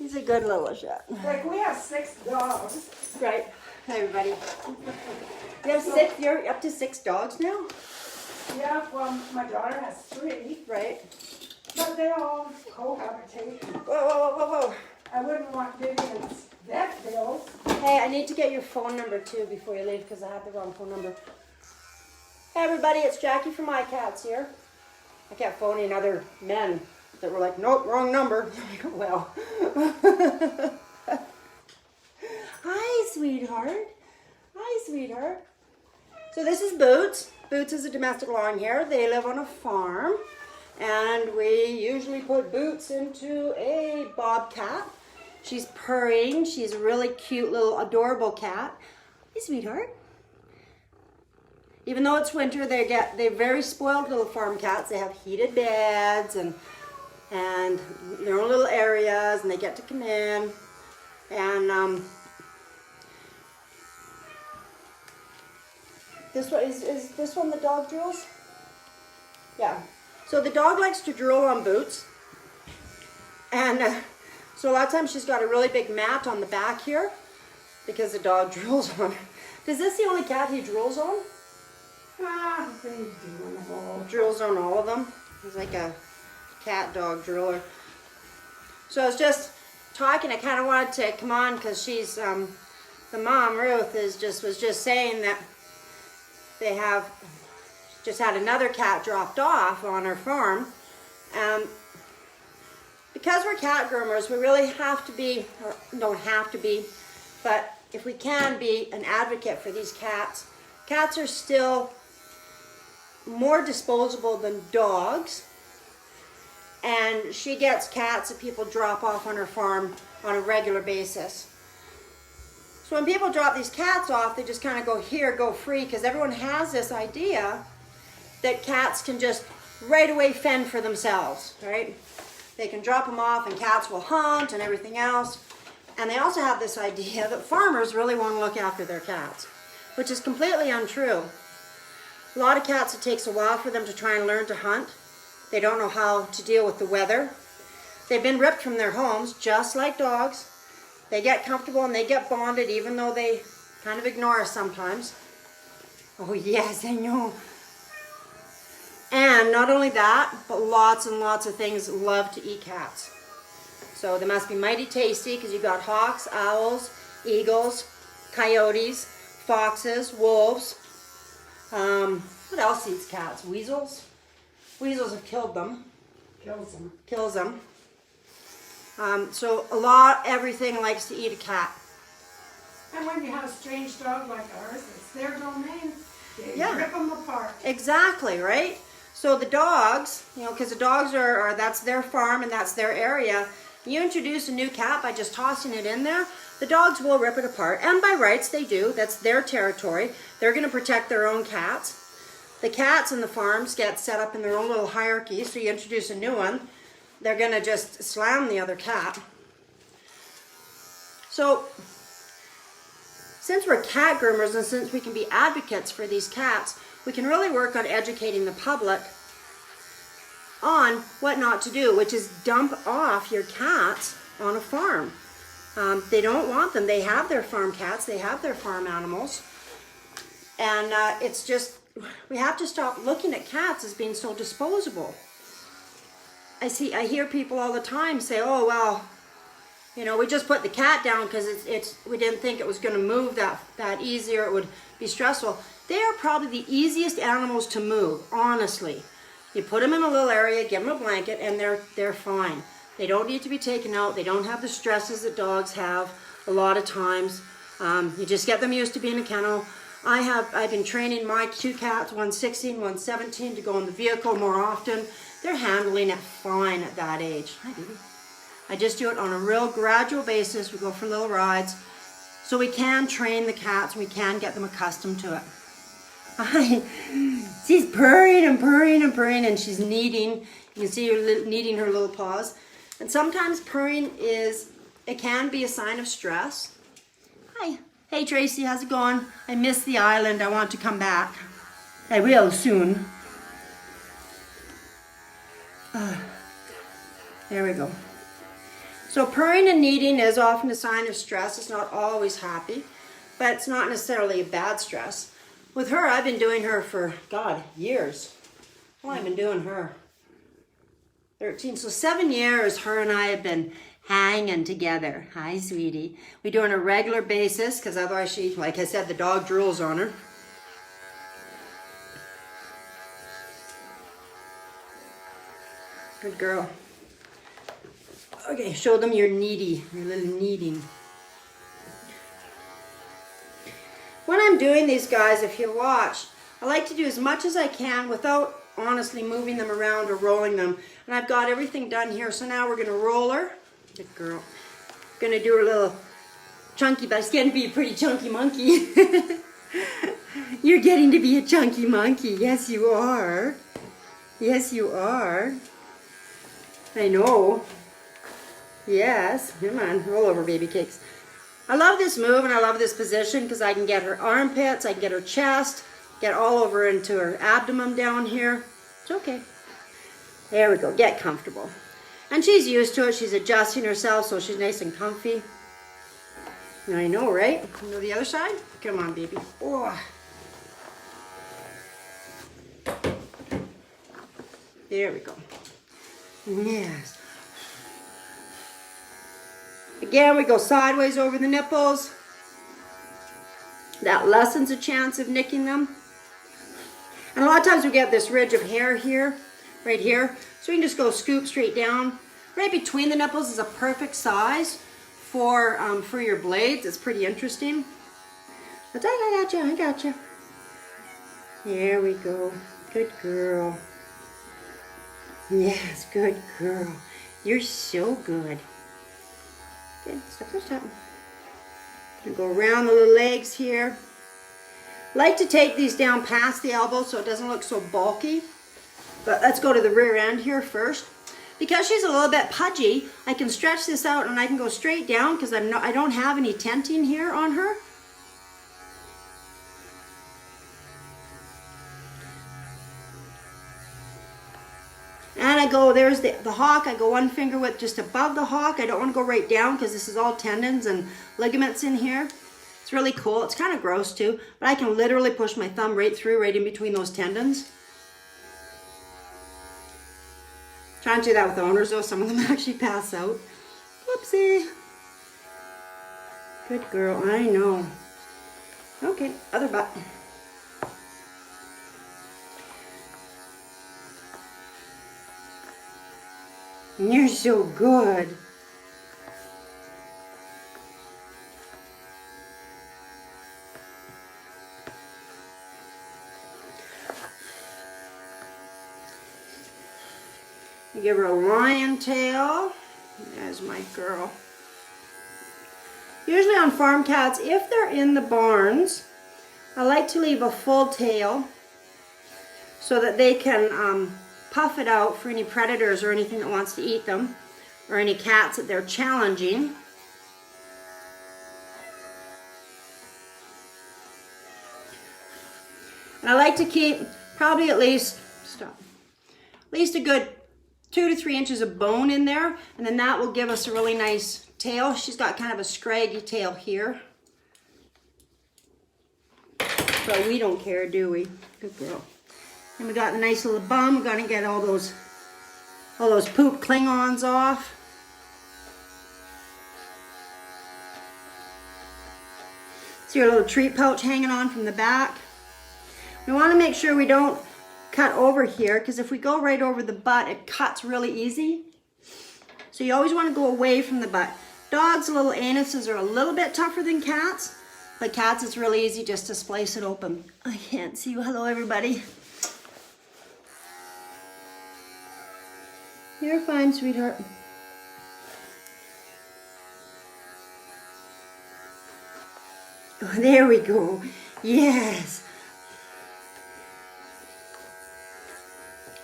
He's a good little shot. Like we have 6 dogs. Right. Hi, everybody. You have 6, you're up to 6 dogs now? Yeah, well, my daughter has 3. Right. But they all cohabitate. Whoa, whoa, whoa, whoa, I wouldn't want Vivian's vet bills. whoa. Hey, I need to get your phone number too before you leave because I have the wrong phone number. Hey, everybody, it's Jackie from My Cats here. I kept phoning other men that were like, nope, wrong number. Well. Hi, sweetheart. Hi, sweetheart. So this is Boots. Boots is a domestic long hair. They live on a farm. And we usually put Boots into a Bobcat. She's purring. She's a really cute little adorable cat. Hey, sweetheart. Even though it's winter, they're very spoiled little farm cats. They have heated beds and their own little areas, and they get to come in. And this one is this one the dog drools? Yeah. So the dog likes to drool on Boots, and so a lot of times she's got a really big mat on the back here because the dog drools on her. Is this the only cat he drools on? Ah, they do on the whole. Drools on all of them. He's like a cat dog drooler. So I was just talking. I kind of wanted to come on because she's the mom Ruth was just saying that they have just had another cat dropped off on our farm. Because we're cat groomers, we really have to be, or don't have to be, but if we can be an advocate for these cats. Cats are still more disposable than dogs. And she gets cats that people drop off on her farm on a regular basis. So when people drop these cats off, they just kind of go, here, go free, because everyone has this idea that cats can just right away fend for themselves, right? They can drop them off and cats will hunt and everything else. And they also have this idea that farmers really want to look after their cats, which is completely untrue. A lot of cats, it takes a while for them to try and learn to hunt. They don't know how to deal with the weather. They've been ripped from their homes, just like dogs. They get comfortable and they get bonded, even though they kind of ignore us sometimes. Oh yes, I know. And not only that, but lots and lots of things love to eat cats. So they must be mighty tasty because you've got hawks, owls, eagles, coyotes, foxes, wolves. What else eats cats? Weasels? Weasels have killed them. Kills them. So everything likes to eat a cat. And when you have a strange dog like ours, it's their domain. They Yeah. rip them apart. Exactly, right? So the dogs, because the dogs are that's their farm and that's their area. You introduce a new cat by just tossing it in there, the dogs will rip it apart. And by rights, they do. That's their territory. They're going to protect their own cats. The cats in the farms get set up in their own little hierarchy, so you introduce a new one, they're going to just slam the other cat. So, since we're cat groomers and since we can be advocates for these cats, we can really work on educating the public on what not to do, which is dump off your cats on a farm. They don't want them. They have their farm cats. They have their farm animals. And it's just, we have to stop looking at cats as being so disposable. I hear people all the time say, oh, well, we just put the cat down because we didn't think it was going to move that easy or it would be stressful. They are probably the easiest animals to move, honestly. You put them in a little area, give them a blanket, and they're fine. They don't need to be taken out. They don't have the stresses that dogs have a lot of times. You just get them used to being in a kennel. I've been training my 2 cats, one 16, one 17, to go in the vehicle more often. They're handling it fine at that age. Hi, baby. I just do it on a real gradual basis. We go for little rides. So we can train the cats. We can get them accustomed to it. Hi. She's purring and purring and purring, and she's kneading. You can see her kneading her little paws. And sometimes purring can be a sign of stress. Hi. Hey Tracy, how's it going? I miss the island. I want to come back. I will soon. There we go. So purring and kneading is often a sign of stress. It's not always happy, but it's not necessarily a bad stress. With her, I've been doing her for, God, years. Well, I've been doing her 13. So 7 years, her and I have been hanging together. Hi, sweetie. We do it on a regular basis because otherwise she, like I said, the dog drools on her. Good girl. Okay, show them your little kneading. When I'm doing these guys, if you watch, I like to do as much as I can without honestly moving them around or rolling them. And I've got everything done here. So now we're going to roll her. Good girl. Going to do her little chunky, but it's getting to be a pretty chunky monkey. You're getting to be a chunky monkey. Yes, you are. Yes, you are. I know. Yes. Come on, roll over, baby cakes. I love this move and I love this position because I can get her armpits, I can get her chest, get all over into her abdomen down here. It's okay. There we go. Get comfortable. And she's used to it. She's adjusting herself so she's nice and comfy. I know, right? You know the other side? Come on, baby. Oh. There we go. Yes. Again, we go sideways over the nipples. That lessens the chance of nicking them. And a lot of times we get this ridge of hair here, right here. So we can just go scoop straight down. Right between the nipples is a perfect size for your blades. It's pretty interesting. But I got you. There we go. Good girl. Yes, good girl. You're so good. Okay, stop. Go around the little legs here. Like to take these down past the elbow so it doesn't look so bulky. But let's go to the rear end here first. Because she's a little bit pudgy, I can stretch this out and I can go straight down because I don't have any tenting here on her. And I go, there's the hock, I go one finger width just above the hock. I don't want to go right down because this is all tendons and ligaments in here. It's really cool. It's kind of gross too, but I can literally push my thumb right through, right in between those tendons. Trying to do that with owners though, some of them actually pass out. Whoopsie. Good girl, I know. Okay, other butt. You're so good. You give her a lion tail. There's my girl. Usually on farm cats, if they're in the barns, I like to leave a full tail so that they can puff it out for any predators or anything that wants to eat them, or any cats that they're challenging. And I like to keep probably at least a good 2 to 3 inches of bone in there, and then that will give us a really nice tail. She's got kind of a scraggy tail here, but we don't care, do we? Good girl. And we got a nice little bum. We're gonna get all those poop Klingons off. See your little treat pouch hanging on from the back. We want to make sure we don't cut over here, because if we go right over the butt, it cuts really easy. So you always want to go away from the butt. Dogs' little anuses are a little bit tougher than cats, but cats it's really easy just to splice it open. I can't see you. Hello, everybody. You're fine, sweetheart. Oh, there we go. Yes.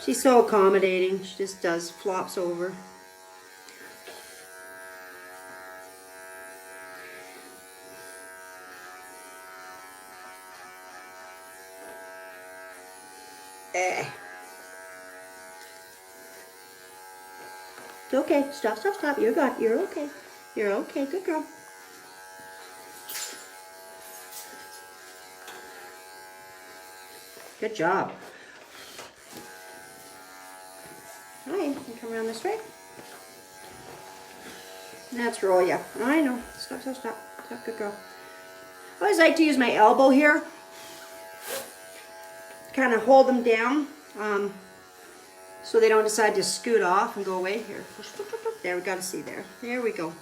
She's so accommodating. She just flops over. It's okay. Stop, stop, stop. You're good. You're okay. You're okay. Good girl. Good job. All right, you come around this way. That's roll you. I know. Stop, stop, stop. Stop, good girl. I always like to use my elbow here. Kind of hold them down so they don't decide to scoot off and go away. Here. There, we got to see there. There we go.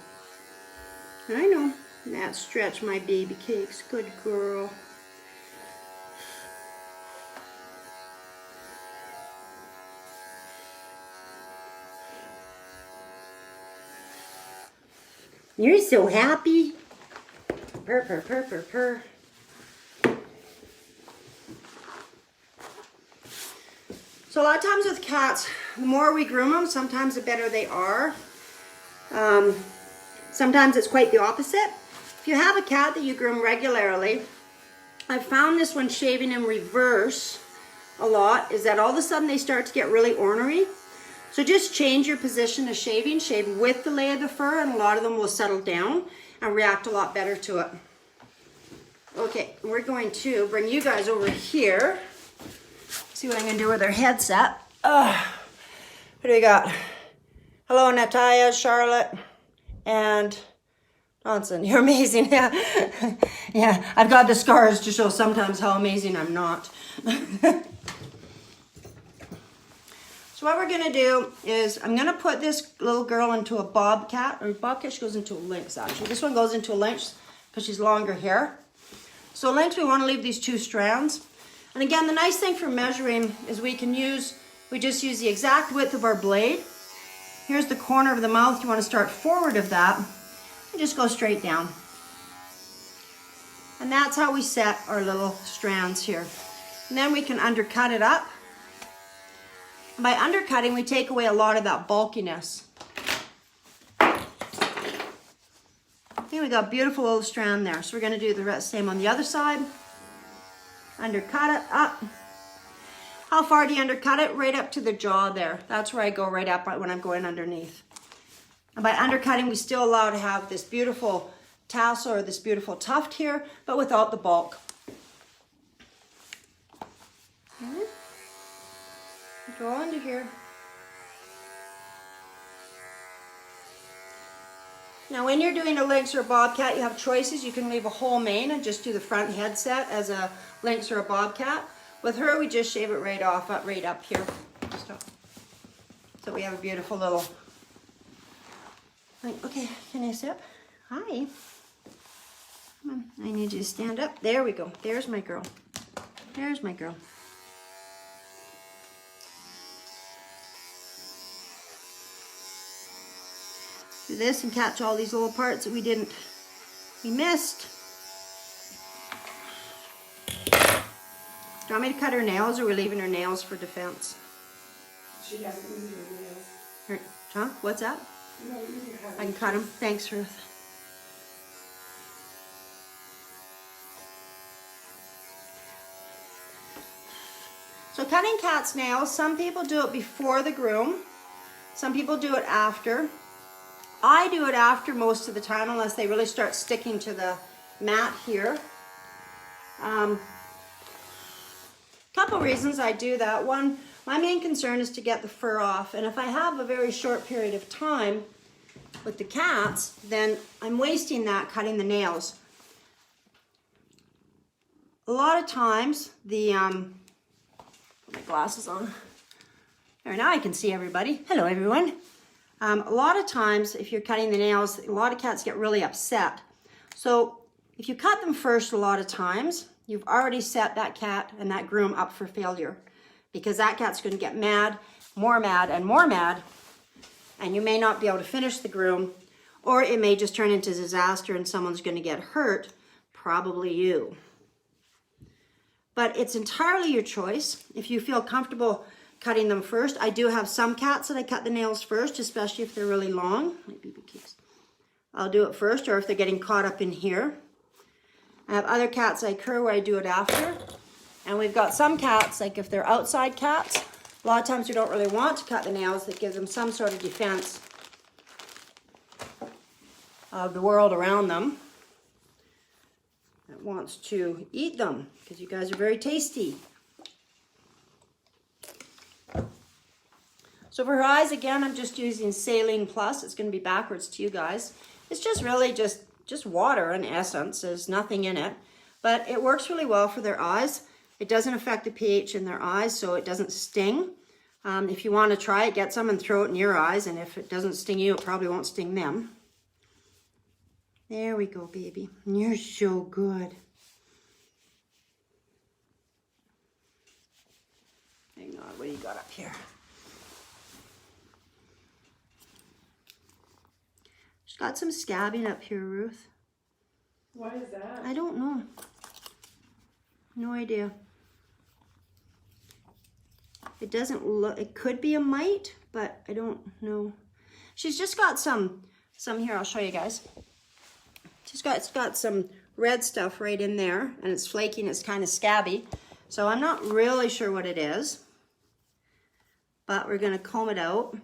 I know. That stretch my baby cakes. Good girl. You're so happy. Purr, purr, purr, purr, purr. So a lot of times with cats, the more we groom them, sometimes the better they are. Sometimes it's quite the opposite. If you have a cat that you groom regularly, I've found this when shaving in reverse a lot, is that all of a sudden they start to get really ornery. So just change your position of shaving, shave with the lay of the fur, and a lot of them will settle down and react a lot better to it. Okay, we're going to bring you guys over here. See what I'm gonna do with their headset. What do we got? Hello, Natalia, Charlotte, and Johnson. You're amazing. Yeah, yeah. I've got the scars to show sometimes how amazing I'm not. So what we're gonna do is I'm gonna put this little girl into a bobcat, or bobcat, she goes into a lynx actually. This one goes into a lynx because she's longer hair. So lynx, we want to leave these 2 strands. And again, the nice thing for measuring is we just use the exact width of our blade. Here's the corner of the mouth. You want to start forward of that and just go straight down. And that's how we set our little strands here. And then we can undercut it up. By undercutting, we take away a lot of that bulkiness. Okay, we got a beautiful little strand there. So we're going to do the same on the other side. Undercut it up. How far do you undercut it? Right up to the jaw there. That's where I go right up when I'm going underneath. And by undercutting, we still allow to have this beautiful tassel or this beautiful tuft here, but without the bulk. Okay. Go under here. Now when you're doing a lynx or a bobcat, you have choices. You can leave a whole mane and just do the front headset as a lynx or a bobcat. With her, we just shave it right off, right up here. Stop. So we have a beautiful little... Okay, can I sip? Hi. Come on, I need you to stand up. There we go. There's my girl. There's my girl. Do this and catch all these little parts that we missed. Do you want me to cut her nails, or are we leaving her nails for defense? She doesn't need her nails. Huh? What's that? No, you can cut I can cut them. Thanks, Ruth. So cutting cat's nails, some people do it before the groom. Some people do it after. I do it after most of the time, unless they really start sticking to the mat here. Couple reasons I do that. One, my main concern is to get the fur off, and if I have a very short period of time with the cats, then I'm wasting that cutting the nails. A lot of times, put my glasses on. There, now I can see everybody. Hello, everyone. A lot of times, if you're cutting the nails, a lot of cats get really upset. So if you cut them first, a lot of times, you've already set that cat and that groom up for failure, because that cat's going to get mad, and more mad, and you may not be able to finish the groom, or it may just turn into disaster and someone's going to get hurt, probably you. But it's entirely your choice. If you feel comfortable cutting them first. I do have some cats that I cut the nails first, especially if they're really long. My baby cakes. I'll do it first, or if they're getting caught up in here. I have other cats like her where I do it after. And we've got some cats, like if they're outside cats, a lot of times we don't really want to cut the nails. That gives them some sort of defense of the world around them that wants to eat them because you guys are very tasty. So for her eyes, again, I'm just using Saline Plus. It's going to be backwards to you guys. It's just really just water in essence. There's nothing in it. But it works really well for their eyes. It doesn't affect the pH in their eyes, so it doesn't sting. If you want to try it, get some and throw it in your eyes. And if it doesn't sting you, it probably won't sting them. There we go, baby. You're so good. Hang on, what do you got up here? She's got some scabbing up here, Ruth. What is that? I don't know. No idea. It doesn't look, it could be a mite, but I don't know. She's just got some here, I'll show you guys. She's got some red stuff right in there, and it's flaking, it's kind of scabby. So I'm not really sure what it is, but we're gonna comb it out.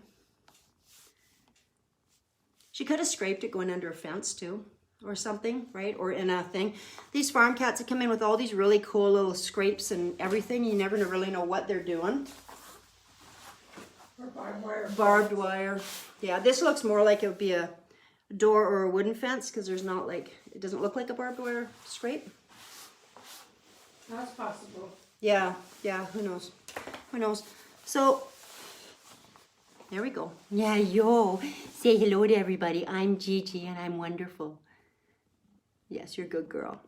She could have scraped it going under a fence too, or something, right? Or in a thing. These farm cats that come in with all these really cool little scrapes and everything, you never really know what they're doing. Or barbed wire. Barbed wire. Yeah, this looks more like it would be a door or a wooden fence because there's not like, it doesn't look like a barbed wire scrape. That's possible. Yeah, who knows? Who knows? So, there we go. Yeah, yo. Say hello to everybody. I'm Gigi and I'm wonderful. Yes, you're a good girl.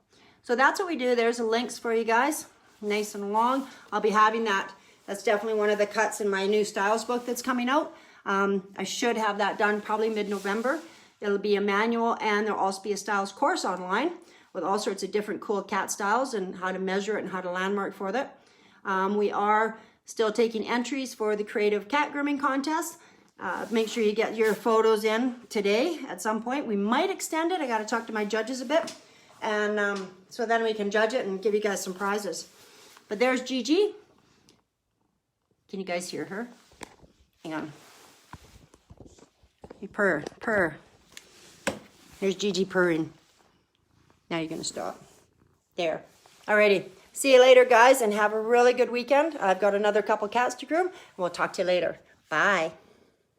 So that's what we do. There's the links for you guys. Nice and long. I'll be having that. That's definitely one of the cuts in my new styles book that's coming out. I should have that done probably mid-November. It'll be a manual and there'll also be a styles course online with all sorts of different cool cat styles and how to measure it and how to landmark for that. We are still taking entries for the Creative Cat Grooming Contest. Make sure you get your photos in today at some point. We might extend it. I got to talk to my judges a bit. And so then we can judge it and give you guys some prizes. But there's Gigi. Can you guys hear her? Hang on. You purr, purr. Here's Gigi purring. Now you're going to stop. There. Alrighty. See you later, guys, and have a really good weekend. I've got another couple cats to groom. We'll talk to you later. Bye.